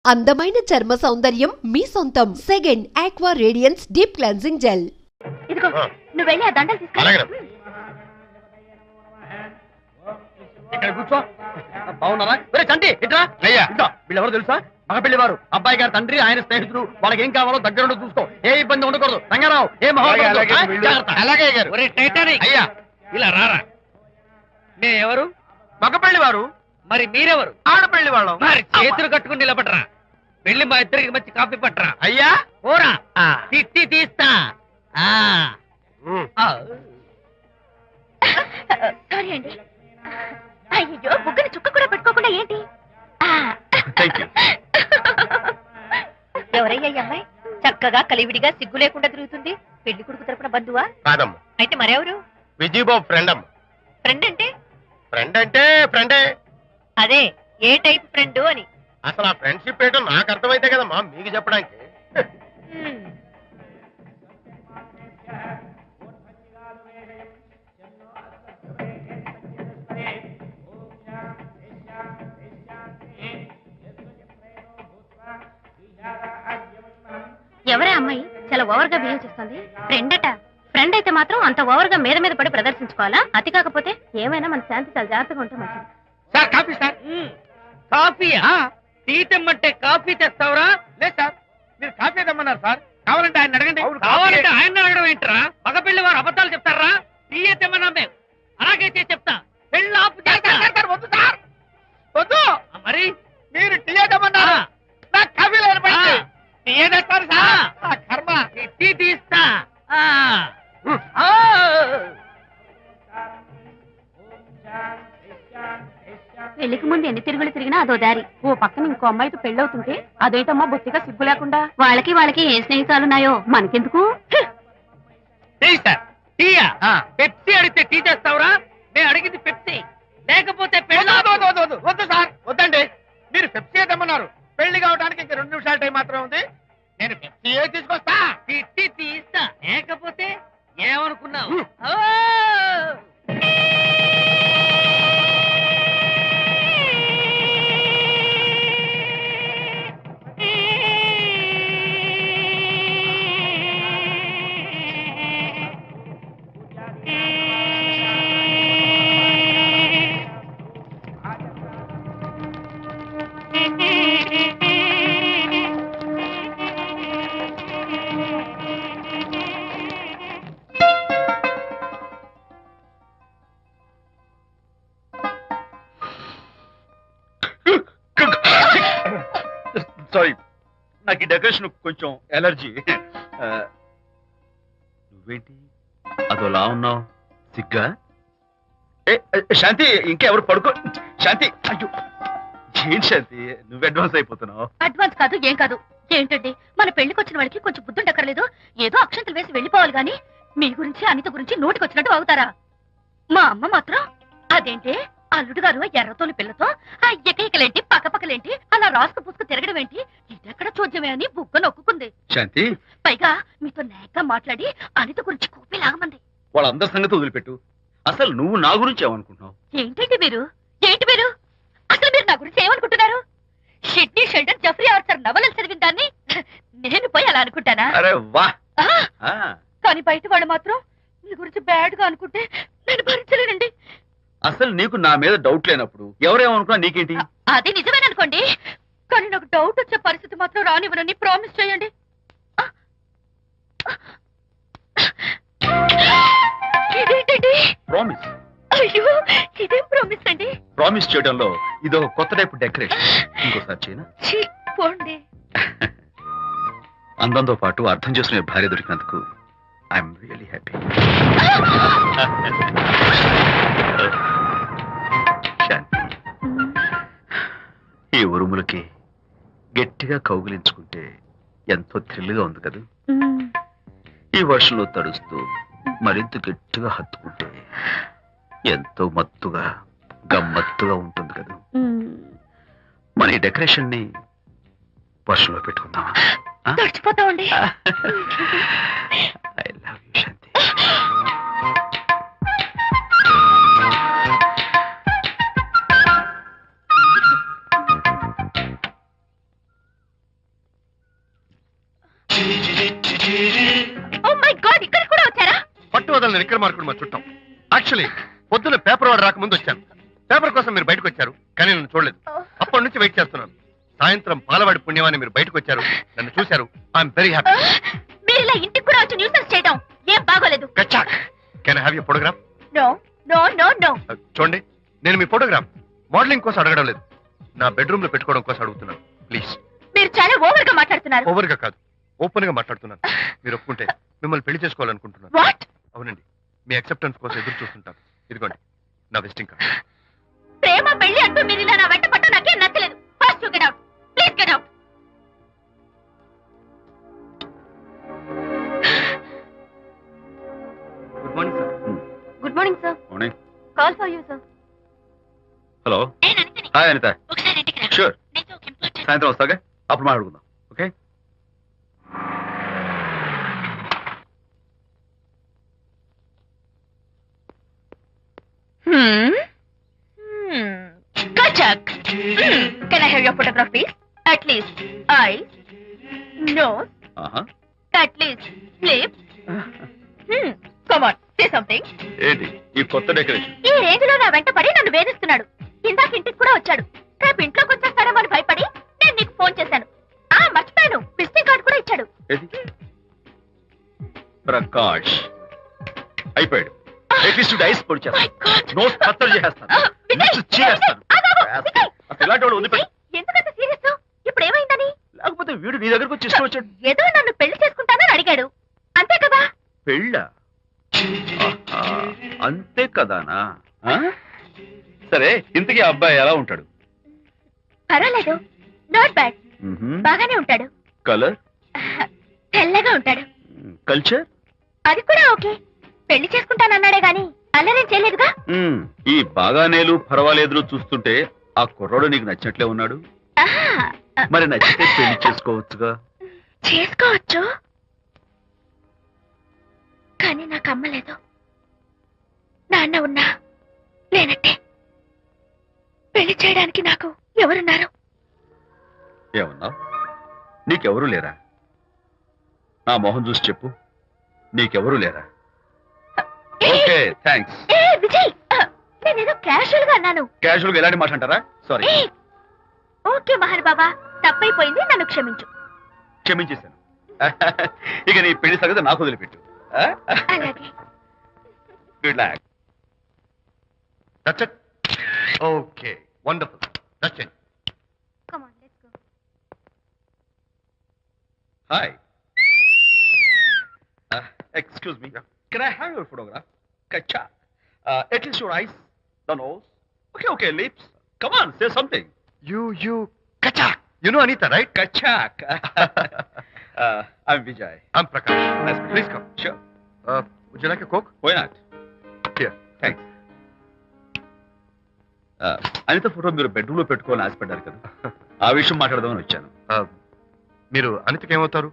అందమైన చర్మ సౌందర్యం మీ సొంతం. Second aqua radiance deep cleansing gel. ఇదిగో నువ్వు వెళ్ళి ఆ దండలు తీసుకురా. ఇక్కడ కూర్చో. బాగున్నారా? చంటి ఇట్లా అయ్యా వీళ్ళెవరో తెలుసా? మగ పెళ్లివారు, అబ్బాయి గారి తండ్రి, ఆయన స్నేహితులు. వాళ్ళకి ఏం కావాలో దగ్గర చూసుకో. ఏ ఇబ్బంది ఉండకూడదు. రంగారావు ఏ అలాగే అయ్యా ఇలా రారా. మే ఎవరు? మగ పెళ్లివారు. మరి మీరెవరు? ఆడపెళ్లి వాళ్ళం. మరి చేతులు కట్టుకుని నిలబడరా. వెళ్ళి మా ఇద్దరికి మంచి కాఫీ పట్టరా. అయ్యా ఓరా తిట్టి తీస్తా. సారీ అండి. అయ్యో బుగ్గన చుక్క కూడా పెట్టుకోకుండా ఏంటి? ఎవరయ్యా ఈ అమ్మాయి? చక్కగా కలివిడిగా సిగ్గు లేకుండా తిరుగుతుంది. పెళ్లి కొడుకు తరపున బంధువా? కాదమ్మ. అయితే మరెవరు? విజయబాబు ఫ్రెండ్ అమ్మ. ఫ్రెండ్ అంటే? ఫ్రెండే. అదే ఏ టైప్ ఫ్రెండ్ అని. అసలు ఆ ఫ్రెండ్షిప్ ఏంటో నాకు అర్థమైతే కదమ్మా మీకు చెప్పడానికి. ఎవరే అమ్మాయి చాలా ఓవర్ గా బిహేవ్ చేస్తుంది? ఫ్రెండ్ అట. ఫ్రెండ్ అయితే మాత్రం అంత ఓవర్ గా మీద మీద పడి ప్రదర్శించుకోవాలా? అతి కాకపోతే ఏమైనా మన శాంతి చాలా జాగ్రత్తగా ఉంటే మంచిది. Sir coffee sir. కాఫీయా? టీ తెమ్మంటే కాఫీ తెస్తావురా? లేదు సార్, మీరు కాఫీ తెమ్మన్నారు సార్. కావాలంటే ఆయన అడగండి. కావాలంటే ఆయన అడగడం ఏంట్రా? మగ పెళ్లి వారు అబద్ధాలు చెప్తారా? టీ తెమ్మన్నా మేము అలాగైతే చెప్తా. పెళ్ళి ఆపు చేస్తా. వద్దు సార్, వద్దు. మరి మీరు టీ తెమ్మన్నారు, నాకు కాఫీ లేదు. టీ తెస్తారు సార్. కర్మ. టీ తీస్తా. పెళ్లికి ముందు ఎన్ని తిరుగులు తిరిగినా అదో దారి. ఓ పక్కన ఇంకో అమ్మాయితో పెళ్ళవుతుంటే అదేటమ్మా బొత్తిగా సిగ్గు లేకుండా. వాళ్ళకి ఏ స్నేహితాలున్నాయో మనకెందుకు? Tea sir. టీయా? పెప్సీ అడిగితే టీ తెస్తావురా? నేను అడిగింది పెప్సీ, లేకపోతే వద్దు సార్, వద్దండి. మీరు పెప్సీ తెమ్మన్నారు. పెళ్లి కావడానికి ఇంక 2 నిమిషాల టైం మాత్రమే ఉంది. నేను పెప్సీ తీసుకొస్తా. తిట్టి తీస్తా. లేకపోతే ఏమనుకున్నావు? సారీ, నాకు ఈ డెకరేషన్ కొంచెం ఎలర్జీ. నువ్వేంటి అదోలా ఉన్నావు? సిగ్గా? శాంతి, ఇంకెవరు పడుకో. శాంతి, అయ్యో ఏంటి శాంతి, నువ్వు అడ్వాన్స్ అయిపోతున్నావు. అడ్వాన్స్ కాదు ఏం కాదు. ఏంటండి, మన పెళ్లికి వచ్చిన వాళ్ళకి కొంచెం బుద్ధుండక్కర్లేదు? ఏదో అక్షంతలు వేసి వెళ్ళిపోవాలి గాని మీ గురించి అనిత గురించి నోటికి వచ్చినట్టు అవుతారా? మా అమ్మ మాత్రం అదేంటి అల్లుడు గారు ఎర్రతోలి పిల్లతో ఆ ఎకలేంటి పక్కపక్కలేంటి అలా రాసుకు పుసుకు తిరగడం ఏంటి? ఇదెక్కడ చూద్యమే అని బుగ్గ నొక్కుంది. శాంతి, పైగా మీతో నేగ్గా మాట్లాడి అనిత గురించి కూపి లాగమంది. వాళ్ళందరి సంగతి వదిలిపెట్టు. అసలు నువ్వు నా గురించి ఏమనుకుంటున్నావు? ఏంటి మీరు అసలు మీరు నా గురించి ఏమనుకుంటున్నారు? షిడ్నీ షెల్డన్ జెఫ్రీ ఆర్చర్ నవలలు చదివిన దాన్ని నేను పోయి అలా అనుకుంటానా? అరే వా. కానీ బయట వాళ్ళు మాత్రం మీ గురించి బ్యాడ్ గా అనుకుంటే నేను భరించలేనండి. అసలు నీకు నా మీద డౌట్ లేనప్పుడు ఎవరేమనుకున్నా నీకేంటి? అది నిజమేననుకోండి, కానీ నాకు డౌట్ వచ్చే పరిస్థితి మాత్రం రానివ్వనని ప్రామిస్ చేయండి. ఇదేంటండి? ప్రామిస్? అయ్యో ఇదేం ప్రామిస్ అండి? ప్రామిస్ చేయడంలో ఇదొక కొత్త టైపు డెకరేషన్. ఇంకోసారి చేయనా? పోండి. అందంతో పాటు అర్థం చేసుకునే భార్య దొరికినందుకు ఐఎమ్ రియలీ హ్యాపీ. శాంతి, ఈ ఉరుములకి గట్టిగా కౌగిలించుకుంటే ఎంతో థ్రిల్గా ఉంది కదా. ఈ వర్షంలో తడుస్తూ మరింత గట్టిగా హత్తుకుంటే ఎంతో మత్తుగా గమ్మత్తుగా ఉంటుంది కదా. మన ఈ డెకరేషన్ ని వర్షంలో పెట్టుకుందామా? తడిచిపోతామండి. I love you Shanti. My God, ఇక్కడ కూడా వచ్చారా? పట్టు వదలని విక్రమార్కుడు మా చుట్టాం. యాక్చువల్లీ పొద్దున్న పేపర్ వాడు రాకముందు వచ్చాను. పేపర్ కోసం మీరు బయటకు వచ్చారు, కానీ నన్ను చూడలేదు. అప్పటి నుంచి వెయిట్ చేస్తున్నాను. సాయంత్రం పాలవాడి పుణ్యమాన్ని మీరు బయటకు వచ్చారు, నన్ను చూశారు. I'm very happy. మీరు ఇలా ఇంటికి కూడా వచ్చి న్యూసెన్స్ చేయడం ఏం బాగోలేదు. కచ్చాక్. Can I have your photograph? No no no no. చూడండి, నేను మీ ఫోటోగ్రాఫ్ మోడలింగ్ కోసం అడగడం లేదు, నా బెడ్రూమ్ లో పెట్టుకోవడం కోసం అడుగుతున్నాను. ప్లీజ్. మీరు చాలా ఓవర్ గా మాట్లాడుతున్నారు. ఓవర్ గా కాదు, ఓపెన్ గా మాట్లాడుతున్నాను. మీరు ఒప్పుకుంటే మిమ్మల్ని పెళ్లి చేసుకోవాలనుకుంటున్నాను. వాట్? అవునండి, మీ అక్సెప్టెన్స్ కోసం ఎదురు చూస్తుంటాను. ఇదిగోండి నా విజిటింగ్ కార్డ్. ప్రేమ పెళ్లి అంటూ మీరు ఇలా నా వెంట పట్ట నాకేం నచ్చలేదు. First you get out, please get out. Good morning sir. Good morning sir. Morning. Call for you sir. Hello. నేను అనితని. హాయ్ అనిత. ఒకసారి ఇంటికి రా. షూర్. నీతో ఒక ఇంపార్టెంట్. సాయంత్రం వస్తాగా, అప్పుడు మాట్లాడుకుందాం. Okay. Kachak. Can I have your photograph, please? At least eyes, nose, at least lips. Come on, say something. ఏంటి ఈ కొత్త డెకరేషన్? ఈ రేంజ్ లో నా వెంట పడి నన్ను వేధిస్తున్నాడు. ఇందాక ఇంటికి కూడా వచ్చాడు. రేపు ఇంట్లోకి వచ్చేస్తాడేమో అని భయపడి నేను నీకు ఫోన్ చేశాను. మర్చిపోయాను, విజిటింగ్ కార్డు కూడా ఇచ్చాడు. ఏది? ప్రకాష్ అయిపోయాడు. అట్లీస్ట్ ఐస్ పొడి My God. నోట్ కత్తలు చేసేస్తాను. విజయ్, నోట్స్ చీరేస్తాను. విజయ్, అసలు ఇలాంటి వాడు వదిలిపెట్టు. ఎందుకంత సీరియస్? ఇప్పుడు ఏమైందని? లేకపోతే వీడు నీ దగ్గరకు వచ్చి ఇష్టం వచ్చాడు. ఏదో నన్ను పెళ్లి చేసుకుంటానని అడిగాడు, అంతే కదా? పెళ్ళా? ఆహా, అంతే కదానా? ఆ? సరే, ఇంతకీ ఆ అబ్బాయి ఎలా ఉంటాడు? పర్వాలేదు, నాట్ బ్యాడ్, బాగానే ఉంటాడు. కలర్? తెల్లగా ఉంటాడు. కల్చర్? అది కూడా ఓకే. పెళ్లి చేసుకుంటానన్నాడే గాని అల్లరేం చేయలేదుగా. ఈ బాగానేలు పర్వాలేదు చూస్తుంటే ఆ కుర్రాడు నీకు నచ్చినట్లే ఉన్నాడు. మరి నచ్చితే పెళ్లి చేసుకోవచ్చుగా. చేసుకోవచ్చు, కానీ నాకు అమ్మ లేదు, నాన్న ఉన్నా లేనట్టే. పెళ్లి చేయడానికి నాకు ఎవరున్నారు? ఏమన్నావు? నీకెవరూ లేరా? నా మొహం చూసి చెప్పు, నీకెవరూ లేరా? Okay, thanks. విజయ్, నేనేదో క్యాషువల్ గా అన్నాను. క్యాజువల్ గా ఎలాంటి మాట అంటారా? సారీ. ఓకే మహర్ బాబా, తప్పైపోయింది, నన్ను క్షమించు. క్షమించేశాను. ఇక నీ పెళ్లి సంగతి నాకు వదిలిపెట్టు. అలాగే. Good luck. That's it. Okay, wonderful. That's it. Come on, let's go. Hi. Excuse me. Can I have your photograph? Kacha. At least your eyes, the nose. Okay, lips. Come on, say something. You, Kachak. You know Anita, right? Kachak. I'm Vijay. I'm Prakash. Nice to meet you. Please come. Sure. Would you like a Coke? Why not? Here. Thanks. Anitha photo మీరు bedroom లో పెట్టుకోవాలని ఆశపడ్డారు కదా, ఆ విషయం మాట్లాడదామని వచ్చాను. మీరు అనితకి ఏమవుతారు?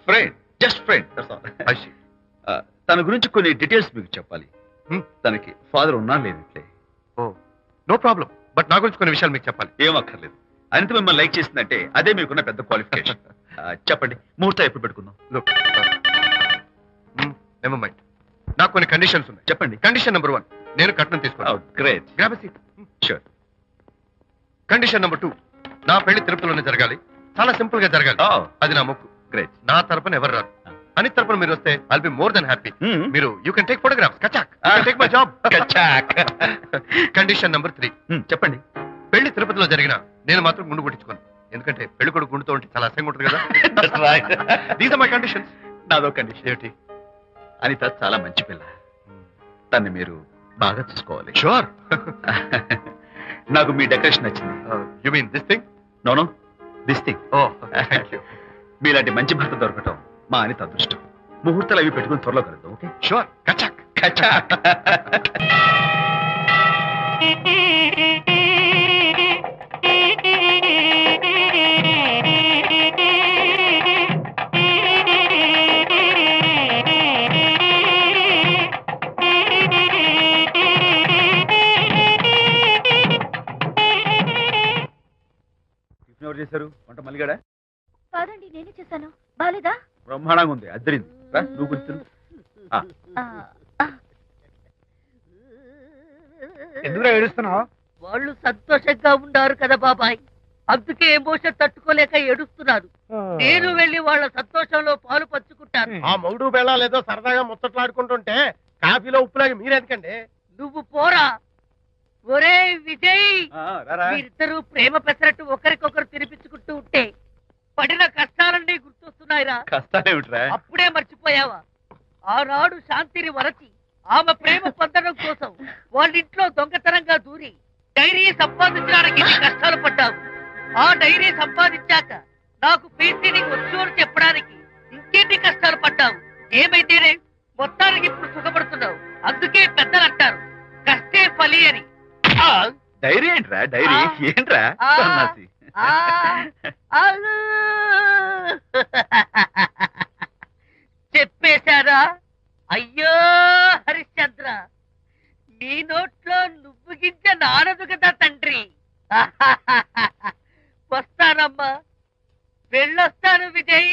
Friend, just friend. తన గురించి కొన్ని డీటెయిల్స్ మీకు చెప్పాలి. తనకి ఫాదర్ ఉన్నా లేదంటే. ఓ, నో ప్రాబ్లం. బట్ నా గురించి కొన్ని విషయాలు మీకు చెప్పాలి. ఏం అక్కర్లేదు. అనిత మిమ్మల్ని లైక్ చేసిందంటే అదే మీకున్న పెద్ద క్వాలిఫికేషన్. చెప్పండి, ముహూర్తం ఎప్పుడు పెట్టుకుందాం? Look, never mind. నాకు కొన్ని కండిషన్స్ ఉన్నాయి. చెప్పండి. కండిషన్ నెంబర్ 1, నేను కట్నం తీసుకున్నాను. Great. Grab a seat. Sure. Condition number 2, నా పెళ్లి తిరుపతిలోనే జరగాలి, చాలా సింపుల్ గా జరగాలి. అది నా మొక్కు. గ్రేట్. నా తరపున ఎవరు రారు. అని తరపున మీరు వస్తే I'll be more then happy. మీరు యూ కెన్ టేక్ ఫోటోగ్రాఫ్స్. కచాక్, టేక్ మై జాబ్. కచాక్. కండిషన్ నెంబర్ 3, చెప్పండి. పెళ్లి తిరుపతిలో జరిగిన నేను మాత్రం గుండు కొట్టించుకోను. ఎందుకంటే పెళ్లి కొడుకు గుండుతో ఉంటే చాలా అసహ్యంగా ఉంటుంది కదా. These are my conditions. నాదో కండిషన్. ఏంటి? అనిత చాలా మంచి పిల్ల, తన్ని మీరు బాగా చూసుకోవాలి. షూర్. నాకు మీ డెకరేషన్ నచ్చింది. You mean this thing? No, this thing. Oh, thank you. మీలాంటి మంచి భర్త దొరకటం మా అనిత అదృష్టం. ముహూర్తాలు అవి పెట్టుకుని త్వరలో కలుద్దాం. ఓకే? షూర్. కచాక్. కచాక్. ఎవరు చేశారు వంట? మల్లిగాడా? కాదండి, నేనే చేశాను. బాలేదా? బ్రహ్మాండంగా ఉంది, అద్దరింది. నువ్వు గుర్తు ఎందుకు ఏడుస్తున్నావు? వాళ్ళు సంతోషంగా ఉన్నారు కదా బాబాయ్, అందుకే ఎమోషన్ తట్టుకోలేక ఏడుస్తున్నారు. నేను వెళ్ళి వాళ్ళ సంతోషంలో పాలు పంచుకుంటాను. ఆ మౌడు బెళ్ళాలు ఏదో సరదాగా ముచ్చట్లాడుకుంటుంటే కాఫీలో ఉప్పులాగా మీరెందుకండి? నువ్వు పోరా. ఒరే విజయ్, మీరిద్దరూ ప్రేమ పెసరట్టు ఒకరికొకరు తినిపించుకుంటూ ఉంటే పడిన కష్టాలన్నీ గుర్తొస్తున్నాయిరా. కష్టాలేమిట్రా? అప్పుడే మర్చిపోయావా? ఆనాడు శాంతిని వరచి ఆమె ప్రేమ పొందడం కోసం వాళ్ళింట్లో దొంగతనంగా దూరి డైరీ సంపాదించడానికి ఎన్ని కష్టాలు పడ్డావు. ఆ డైరీ సంపాదించాక నాకు పెయింటింగ్ వచ్చు అని చెప్పడానికి ఇంకెన్ని కష్టాలు పడ్డావు. ఏమైతేనే మొత్తానికి ఇప్పుడు సుఖపడుతున్నావు. అందుకే పెద్దలు అంటారు కష్టే ఫలి అని. డైరీ ఏంట్రా? డైరీ ఏంట్రా? సన్నాసి. చెప్పేశారా? అయ్యో హరిశ్చంద్ర, నీ నోట్లో నువ్వు గింజ నానదు కదా తండ్రి. వస్తానమ్మా, వెళ్ళొస్తాను విజయ్.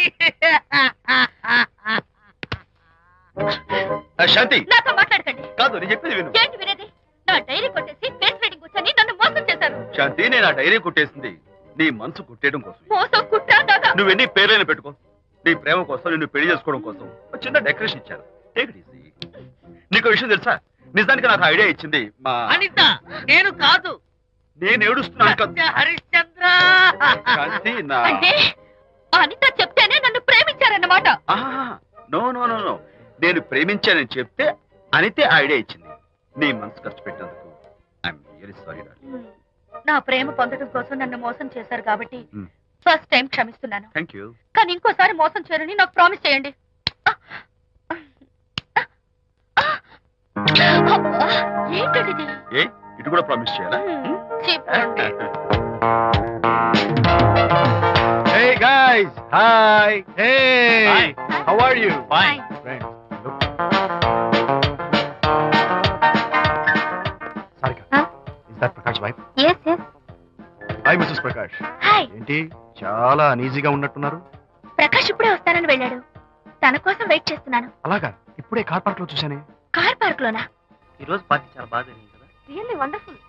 శాంతి నాతో మాట్లాడకండి. కాదు, నేను చెప్పేది విను. ఏంటి వినేది? నా డైరీ కొట్టేసి ఫేస్ రీడింగ్ వచ్చని నన్ను మోసం చేశారు. శాంతి, నేను ఆ డైరీ కుట్టేసింది నీ మనసు కుట్టేయడం కోసం. మోసం కుట్రా దాదా. నువ్వు ఎన్ని పేర్లైనా పెట్టుకో, నీ ప్రేమ కోసం, నిన్ను పెళ్లి చేసుకోవడం కోసం ఒక చిన్న డెకరేషన్ ఇచ్చాను. Take it easy. నీకు విషయం తెలుసా? నిజానికి నాకు ఐడియా ఇచ్చింది మా అనిత, నేను కాదు. నేను ఏడుస్తున్నాను కదా హరిశ్చంద్ర. శాంతి. నా అంటే అనిత చెప్తేనే నన్ను ప్రేమించారన్నమాట. నో నో నో నో, నేను ప్రేమించానని చెప్తే అనితే ఐడియా ఇచ్చింది. నీ మనసు ఖర్చు పెట్టినందుకు ఐఎమ్ రియల్లీ సారీ. నా ప్రేమ పొందడం కోసం నన్ను మోసం చేశారు కాబట్టి ఫస్ట్ టైం క్షమిస్తున్నాను. Thank you. కానీ ఇంకోసారి మోసం చేయరని నాకు ప్రామిస్ చేయండి. ఏంటది? ఏ ఇటు కూడా ప్రామిస్ చేయాలా? చెప్పండి. Hey guys, hi. Hey, Hi. how are you? Fine. Friends, look. Sarika, Huh? is that Prakash wife? Yes, yes. Hi, Mrs. Prakash. Hi. ఏంటి చాలా అనీజీగా ఉన్నట్టున్నారు? ప్రకాష్ ఇప్పుడే వస్తానని వెళ్ళాడు. తన కోసం వెయిట్ చేస్తున్నాను. అలాగా, ఇప్పుడే కార్ పార్క్ లో చూశానే. కార్ పార్క్ లోనా? ఈ రోజు పార్టీ చాలా బాగా జరిగింది కదా. Really wonderful.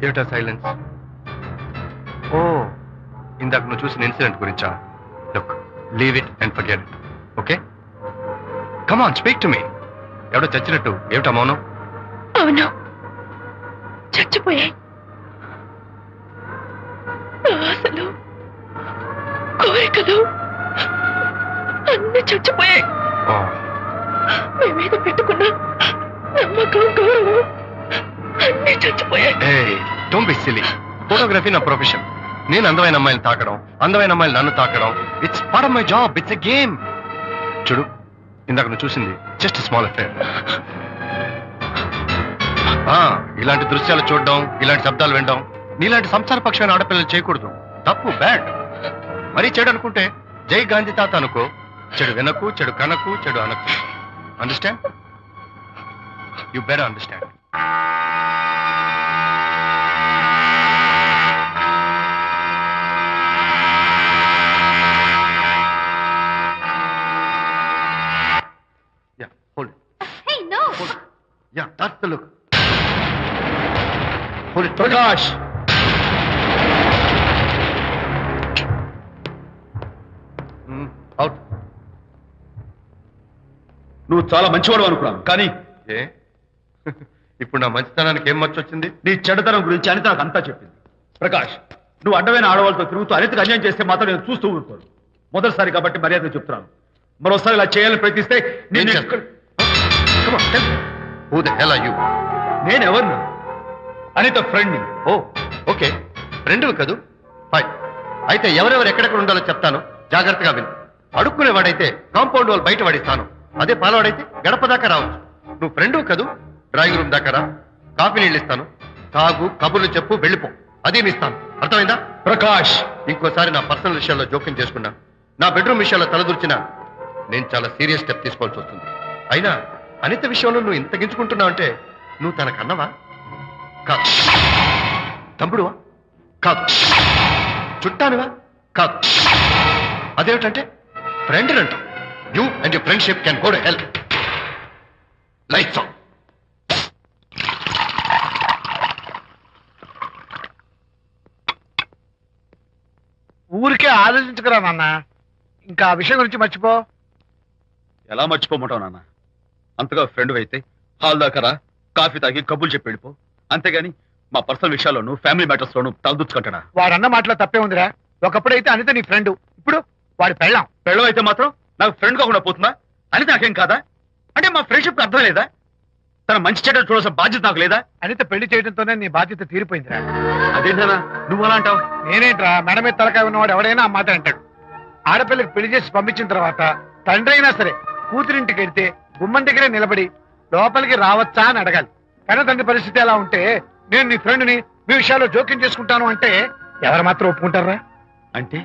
ఏమిటా సైలెన్స్? ఓ, ఇందాక నువ్వు చూసిన ఇన్సిడెంట్ గురించా? Look, leave it and forget it. Okay, come on, speak to me. ఎవడో చచ్చినట్టు ఏమిటా మౌనం? అవును, చచ్చిపోయాయి. ఆశలు, కోరికలు అన్ని చచ్చిపోయాయి. ఓ, మీ మీద పెట్టుకున్న నమ్మకం, గౌరవం అన్ని చచ్చిపోయాయి. ఏయ్, డోంట్ బి సిల్లీ. ఫోటోగ్రఫీ నా ప్రొఫెషన్. నేను అందమైన అమ్మాయిని తాకడం, అందమైన అమ్మాయిలు నన్ను తాకడం, it's part of my job. It's a game. చూడు, ఇందాక నువ్వు చూసింది జస్ట్ స్మాల్ అఫేర్. ఇలాంటి దృశ్యాలు చూడడం, ఇలాంటి శబ్దాలు వినడం నీలాంటి సంసారపక్షమైన ఆడపిల్లలు చేయకూడదు. తప్పు, బ్యాడ్. మరీ చెడు అనుకుంటే జై గాంధీ తాత అనుకో. చెడు వినకు, చెడు కనకు, చెడు అనకు. Understand? You better understand. Hold it. Hey, no. Hold it. Yeah, that's the look. Hold it. Prakash. Out. నువ్వు చాలా మంచివాడు అనుకున్నాను, కానీ ఏ ఇప్పుడు నా మంచితనానికి ఏం మచ్చ వచ్చింది? నీ చెడుతనం గురించి అనిత నాకు అంతా చెప్పింది. ప్రకాష్, నువ్వు అడ్డమైన ఆడవాళ్ళతో తిరుగుతూ అనితకు అన్యాయం చేస్తే మాత్రం నేను చూస్తూ ఊరుకోను. మొదటిసారి కాబట్టి మర్యాద చెప్తున్నాను. మరోసారి ఇలా చేయాలని ప్రయత్నిస్తే ఏం చేస్తా? Come on, tell me. Who the hell are you? నేనెవరిని? అనిత ఫ్రెండ్ని. ఓ, ఓకే, ఫ్రెండ్ కదూ. ఫైన్, అయితే ఎవరెవరు ఎక్కడెక్కడ ఉండాలో చెప్తాను, జాగ్రత్తగా విను. అడుక్కునేవాడైతే కాంపౌండ్ వాల్ బయట వాడిస్తాను, అదే పాలవాడైతే గడప దాకా రావచ్చు. నువ్వు ఫ్రెండు కదూ, డ్రాయింగ్ రూమ్ దాకా రా, కాఫీ నీళ్ళు ఇస్తాను, తాగు, కబుర్లు చెప్పు, వెళ్ళిపో, అదే ఇస్తాను. అర్థమైందా? ప్రకాష్, ఇంకోసారి నా పర్సనల్ విషయాల్లో జోక్యం చేసుకున్నా, నా బెడ్రూమ్ విషయాల్లో తలదూర్చినా నేను చాలా సీరియస్ స్టెప్ తీసుకోవాల్సి వస్తుంది. అయినా అనిత విషయంలో నువ్వు ఇంత గించుకుంటున్నావు అంటే నువ్వు తనకన్నవా? కాదు. తమ్ముడువా? కాదు. చుట్టానువా? కాదు. అదేమిటంటే ఫ్రెండ్ అంటావు. You and your friendship can go to hell. Lights on. ఊరికే ఆలోచించుకురా నాన్న, ఇంకా ఆ విషయం గురించి మర్చిపో. ఎలా మర్చిపోమంటావు నాన్న? అంతగా ఫ్రెండ్ అయితే హాల్ దాకా రా, కాఫీ తాగి కబుర్లు చెప్పి వెళ్ళిపో. అంతేగాని మా పర్సనల్ విషయాల్లోనూ ఫ్యామిలీ మ్యాటర్స్ లోనూ తలదూర్చుకుంటాడా? వాడన్న మాటలో తప్పే ఉందిరా. ఒకప్పుడైతే అనిత నీ ఫ్రెండ్, ఇప్పుడు వాడి పెళ్ళాం. పెళ్ళం అయితే మాత్రం నాకు ఫ్రెండ్ కాకుండా పోతుందా? అని నాకేం కాదా? అంటే మా ఫ్రెండ్షిప్ అర్థం లేదా? తన మంచి చెడ్డ చూడాల్సిన బాధ్యత నాకు లేదా? అనిత పెళ్లి చేయడంతోనే నీ బాధ్యత తీరిపోయిందిరా. అదేంటనా నువ్వు అలా అంటావు? నేనేంట్రా, మెడ మీద తలకాయ ఉన్నవాడు ఎవడైనా ఆ మాట అంటాడు. ఆడపిల్లకి పెళ్లి చేసి పంపించిన తర్వాత తండ్రి అయినా సరే కూతురింటికి వెళ్తే గుమ్మం దగ్గరే నిలబడి లోపలికి రావచ్చా అని అడగాలి. కానీ తండ్రి పరిస్థితి ఎలా ఉంటే నేను నీ ఫ్రెండ్ని మీ విషయాల్లో జోక్యం చేసుకుంటాను అంటే ఎవరు మాత్రం ఒప్పుకుంటారా? అంటే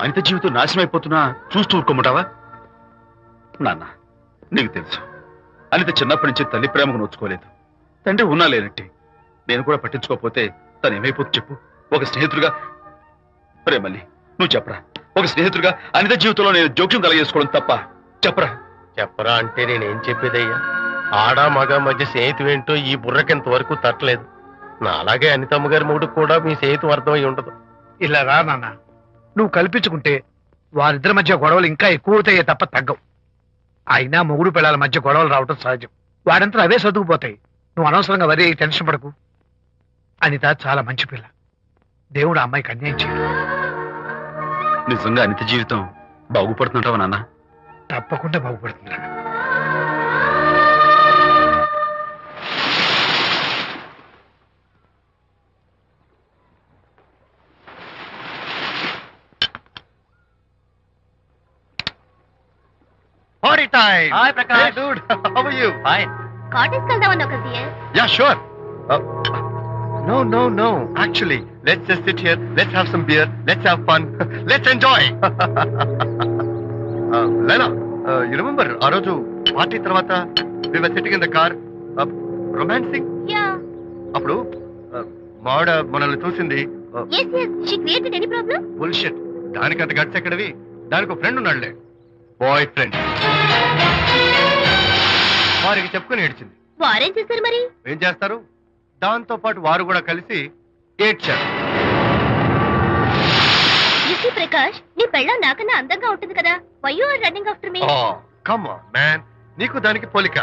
అనిత జీవితం నాశనం అయిపోతున్నా చూస్తూ ఊరుకోమంటావా? నాన్న, నీకు తెలుసు అనిత చిన్నప్పటి నుంచి తల్లి ప్రేమకు నోచుకోలేదు. తండ్రి ఉన్నా లేనట్టే. నేను కూడా పట్టించుకోకపోతే తను ఏమైపోతుంది చెప్పు? ఒక స్నేహితుడిగా ప్రేమల్ని నువ్వు చెప్పరా? ఒక స్నేహితుడిగా అనిత జీవితంలో నేను జోక్యం కలగేసుకోవడం తప్ప? చెప్పరా? చెప్పరా అంటే నేనేం చెప్పేదయ్యా? ఆడ మగ మధ్య స్నేహితు ఏంటో ఈ బుర్రకింత వరకు తట్టలేదు. నా అలాగే అనితమ్మ గారి మూడు కూడా మీ స్నేహితు అర్థమై ఉండదు. ఇలా రా నాన్న, నువ్వు కల్పించుకుంటే వారిద్దరి మధ్య గొడవలు ఇంకా ఎక్కువ అవుతాయే తప్ప తగ్గవు. అయినా మొగుడు పిల్లల మధ్య గొడవలు రావటం సహజం. వాడంతా అవే సర్దుకుపోతాయి. నువ్వు అనవసరంగా వరి టెన్షన్ పడకు. అనిత చాలా మంచి పిల్ల. దేవుడు ఆ అమ్మాయికి అన్యాయం చేయడు. నిజంగా అనిత జీవితం బాగుపడుతుంటావా నాన్న? తప్పకుండా బాగుపడుతుందిరా. Party time! Hi, Prakash. Hey, dude. How are you? Fine. Cottage వెళ్దామని ఒక dear. Yeah, sure. No. Actually, let's just sit here. Let's have some beer. Let's have fun. Let's enjoy. Laila, you remember ఆ రోజు party తర్వాత we were sitting in the car, romancing? Yeah. అప్పుడు మావిడ మనల్ని చూసింది. yes she created any problem? Bullshit. దానికంత guts ఎక్కడవి? దానికి ఒక ఫ్రెండ్ ఉన్నాడులే, బాయ్ ఫ్రెండ్. వారికి చెప్పుకుని ఏడ్చింది. వారేం చేశారు మరి? ఏం చేస్తారు? దాంతో పాటు వారు కూడా కలిసి ఏడ్చారు. యూసీ ప్రకాష్, నీ పెళ్ళం నాకన్నా అందంగా ఉంటుంది కదా. Why you are running after me? Come on man, నీకు దానికి పోలిక.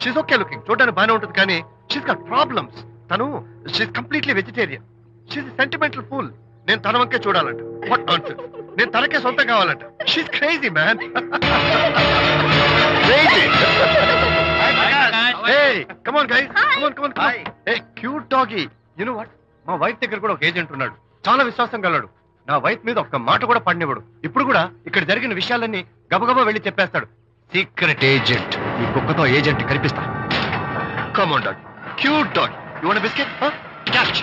షీస్ ఓకే లుకింగ్, చూడడానికి బాగానే ఉంటుంది, కానీ షీస్ గాట్ ప్రాబ్లమ్స్. తను she's completely vegetarian. She's sentimental pool. నేను తన వంకే చూడాలంట. What nonsense. నేను తనకే సొంతం కావాలంట. She's crazy man. Crazy. Hey, come on guys. Come on. Hey, cute doggy. You know what? మా వైఫ్ దగ్గర కూడా ఒక ఏజెంట్ ఉన్నాడు. చాలా విశ్వాసం గలడు. నా వైఫ్ మీద ఒక్క మాట కూడా పడినవాడు. ఇప్పుడు కూడా ఇక్కడ జరిగిన విషయాలన్నీ గబగబా వెళ్ళి చెప్పేస్తాడు. Secret agent. ఈ కుక్కతో ఏజెంట్ కనిపిస్తా. Come on dog. Cute dog. You want a biscuit? Huh? Catch.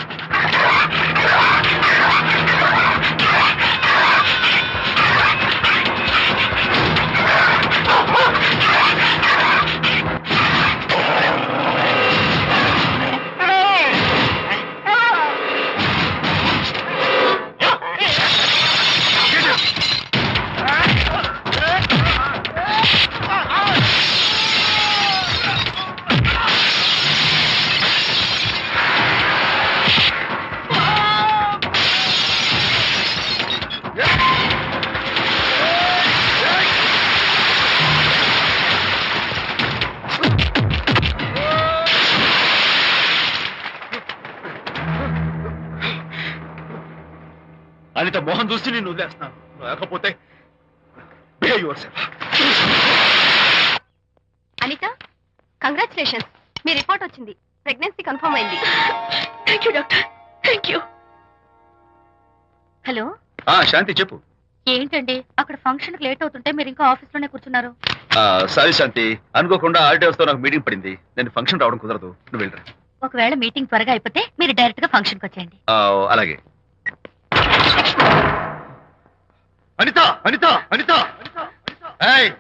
Anitha Mohan చూసి నేను వదిలేస్తున్నాను. లేకపోతే behave yourself. అనిత, కంగ్రాచులేషన్స్. మీ రిపోర్ట్ వచ్చింది. ప్రెగ్నెన్సీ కన్ఫర్మ్ అయింది. Thank you doctor. Thank you. Hello, Shanti చెప్పు. ఏంటండి అక్కడ ఫంక్షన్ కి లేట్ అవుతుంటే మీరు ఇంకా ఆఫీస్ లోనే కూర్చున్నారు? సారీ శాంతి, అనుకోకుండా ఆర్డర్స్ తో నాకు మీటింగ్ పడింది. నేను ఫంక్షన్ రావడం కుదరదు, నువ్వు వెళ్ళరా. ఒకవేళ మీటింగ్ త్వరగా అయిపోతే మీరు డైరెక్ట్ గా ఫంక్షన్ కి వచ్చేయండి. అలాగే. అనిత అనిత అనిత ఏయ్,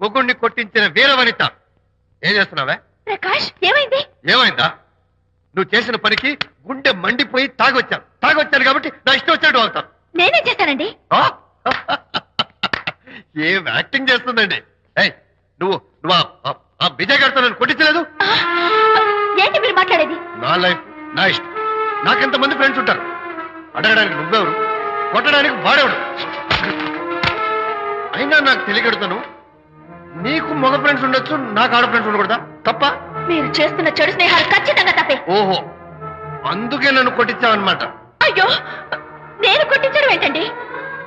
ముగ్గుడిని కొట్టించిన వీర వనిత, ఏం చేస్తున్నావే? ప్రకాష్, ఏమైంది? ఏమైందా? నువ్వు చేసిన పనికి గుండె మండిపోయి తాగొచ్చాను కాబట్టి నా ఇష్టం వచ్చినట్టు అవుతాను. నేనేం చేశానండి? ఏం యాక్టింగ్ చేస్తుందండి. ఏయ్, నువ్వు నువ్వు ఆ విజయ్ గారితో నన్ను కొట్టించలేదు? ఏంటి మీరు మాట్లాడేది? నా లైఫ్ నా ఇష్టం. నాకెంతమంది ఫ్రెండ్స్ ఉంటారు. అడగడానికి నువ్వెవరు, కొట్టడానికి వాడేవాడు. అయినా నాకు తెలియగడుతాను, నీకు మగ ఫ్రెండ్స్ ఉండొచ్చు, నాకు ఆడ ఫ్రెండ్స్ ఉండకూడదా? తప్ప? మీరు చేస్తున్న చెడు స్నేహాలు ఖచ్చితంగా తప్పే. ఓహో, అందుకే నన్ను కొట్టించావన్నమాట. అయ్యో, నేను కొట్టించడం ఏంటండి?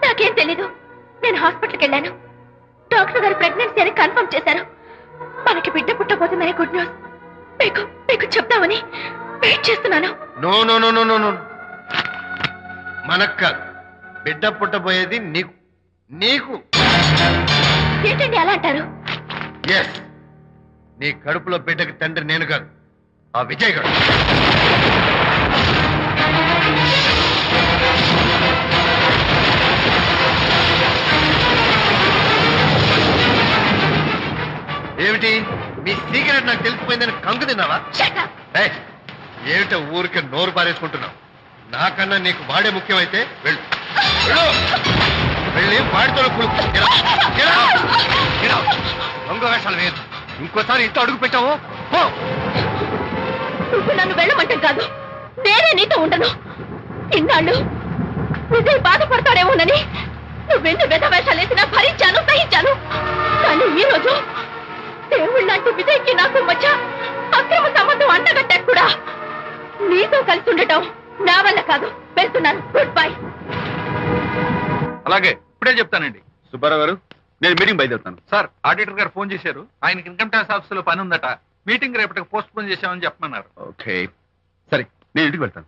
నాకేం తెలీదు. నేను హాస్పిటల్కి వెళ్ళాను. డాక్టర్ గారు ప్రెగ్నెన్సీ అని కన్ఫర్మ్ చేశారు. మనకి బిడ్డ పుట్టబోతుందనే గుడ్ న్యూస్ మీకు చెప్తామని వెయిట్ చేస్తున్నాను. No no no no no no, మనకు కాదు, బిడ్డ పుట్టబోయేది నీకు. నీకు ఏంటండి అలా అంటారు? ఎస్, నీ కడుపులో బిడ్డకి తండ్రి నేను కాదు, ఆ విజయ్ గారు. ఏమిటి మీ సీక్రెట్ నాకు తెలిసిపోయిందని కంగు తిన్నావా? ఏయ్, ఏమిటో ఊరికే నోరు పారేసుకుంటున్నావు? నాకన్నా నీకు వాడే ముఖ్యమైతే వెళ్ళు, వెళ్ళి వాడితో దొంగ వేషాలు వేయదు. ఇంకోసారి ఇంట్లో అడుగు పెట్టావు నువ్వు నన్ను వెళ్ళమంటాం కాదు, నేనే నీతో ఉండను. ఇన్నాళ్ళు విజయ్ బాధపడతాడేమోనని నువ్వెన్ని వేషాలు వేసినా భరించాను, సహించాను. కానీ ఈ రోజు దేవుళ్ళంటే విజయ్కి నాకు మధ్య అక్రమ సంబంధం అంటగట్టా కూడా నీతో కలిసి ఉండటం నా వల్ల కాదు. వెళ్తున్నాను, గుడ్ బై. అలాగే, ఇప్పుడే చెప్తానండి. సుబ్బారావు గారు, నేను మీటింగ్ బయలుదేరుతాను. సార్, ఆడిటర్ గారు ఫోన్ చేశారు. ఆయనకి ఇన్కమ్ ట్యాక్స్ ఆఫీస్ లో పని ఉందట. మీటింగ్ రేపటికి పోస్ట్ పోన్ చేశామని చెప్పమన్నారు. ఓకే, సరే, నేను ఇంటికి వెళ్తాను.